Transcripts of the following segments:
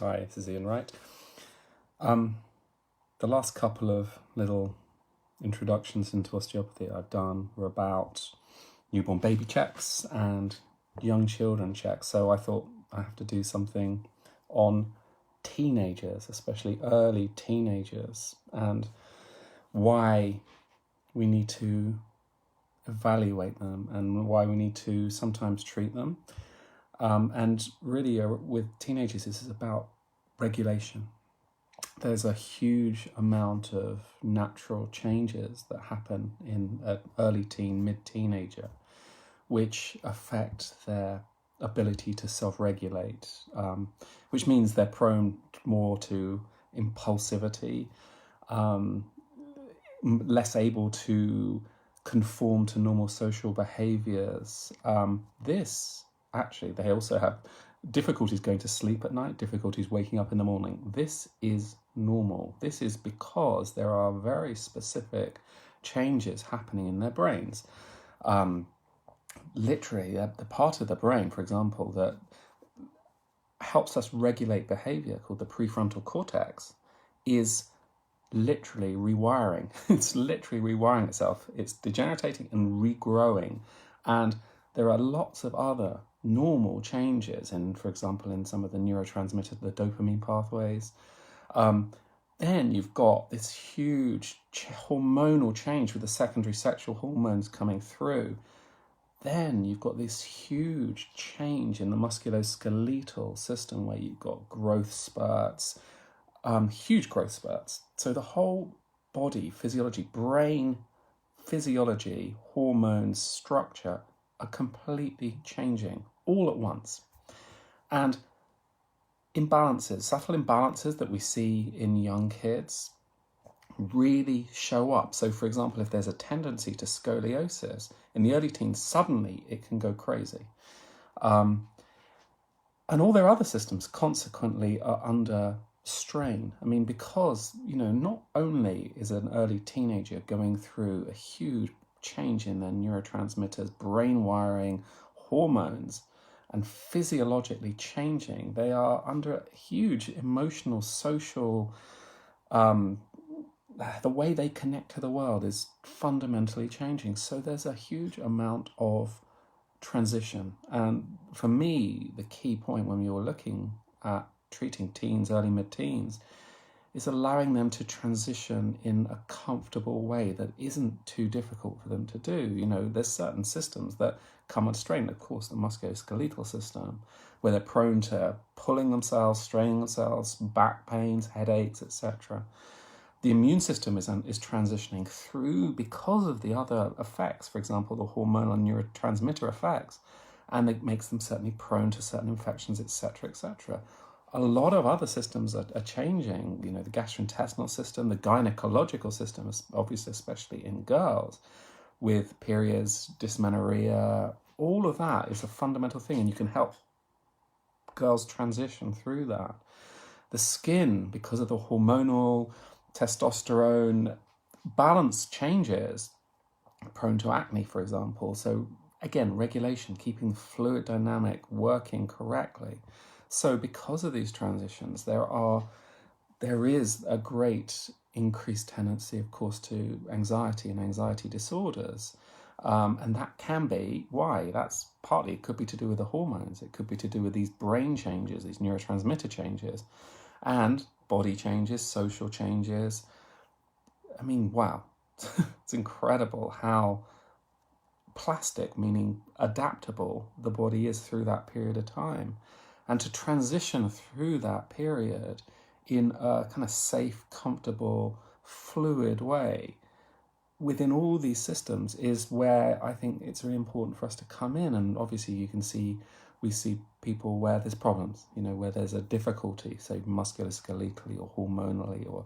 Hi, this is Ian Wright. The last couple of little introductions into osteopathy I've done were about newborn baby checks and young children checks. So I thought I have to do something on teenagers, especially early teenagers, and why we need to evaluate them and why we need to sometimes treat them. And really, with teenagers, this is about regulation. There's a huge amount of natural changes that happen in an early teen, mid-teenager, which affect their ability to self-regulate, which means they're prone more to impulsivity, less able to conform to normal social behaviors. They also have difficulties going to sleep at night, difficulties waking up in the morning. This is normal. This is because there are very specific changes happening in their brains. Literally, the part of the brain, for example, that helps us regulate behavior, called the prefrontal cortex, is literally rewiring. It's literally rewiring itself. It's degenerating and regrowing. And there are lots of other normal changes in, for example, in some of the neurotransmitters, the dopamine pathways. Then you've got this huge hormonal change with the secondary sexual hormones coming through. Then you've got this huge change in the musculoskeletal system where you've got growth spurts, huge growth spurts. So the whole body physiology, brain physiology, hormones, structure are completely changing all at once. And imbalances, subtle imbalances that we see in young kids really show up. So, for example, if there's a tendency to scoliosis in the early teens, suddenly it can go crazy. And all their other systems consequently are under strain. I mean, because, not only is an early teenager going through a huge change in their neurotransmitters, brain wiring, hormones, and physiologically changing, they are under huge emotional, social, the way they connect to the world is fundamentally changing. So there's a huge amount of transition. And for me, the key point when you're looking at treating teens, early mid-teens, is allowing them to transition in a comfortable way that isn't too difficult for them to do. There's certain systems that come under strain. Of course, the musculoskeletal system, where they're prone to pulling themselves, straining themselves, back pains, headaches, etc. The immune system is transitioning through because of the other effects, for example, the hormonal and neurotransmitter effects, and it makes them certainly prone to certain infections, etc., etc. A lot of other systems are changing, the gastrointestinal system, the gynecological system, obviously, especially in girls, with periods, dysmenorrhea, all of that is a fundamental thing, and you can help girls transition through that. The skin, because of the hormonal testosterone balance changes, prone to acne, for example. So again, regulation, keeping the fluid dynamic working correctly. So because of these transitions, there is a great increased tendency, of course, to anxiety and anxiety disorders. And that can be why. That's partly, it could be to do with the hormones. It could be to do with these brain changes, these neurotransmitter changes, and body changes, social changes. I mean, wow. It's incredible how plastic, meaning adaptable, the body is through that period of time. And to transition through that period in a kind of safe, comfortable, fluid way within all these systems is where I think it's really important for us to come in. And obviously we see people where there's problems, where there's a difficulty, say musculoskeletally or hormonally or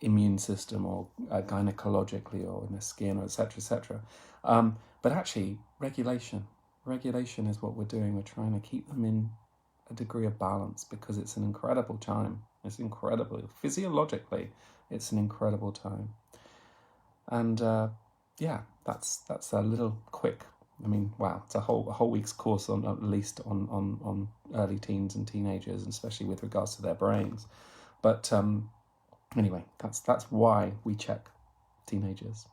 immune system or gynecologically or in the skin or etc. But actually regulation is what we're doing. We're trying to keep them in a degree of balance because it's an incredible time. It's incredible. Physiologically, it's an incredible time. And that's a little quick I mean, wow, it's a whole week's course on at least on early teens and teenagers, and especially with regards to their brains. But anyway, that's why we check teenagers.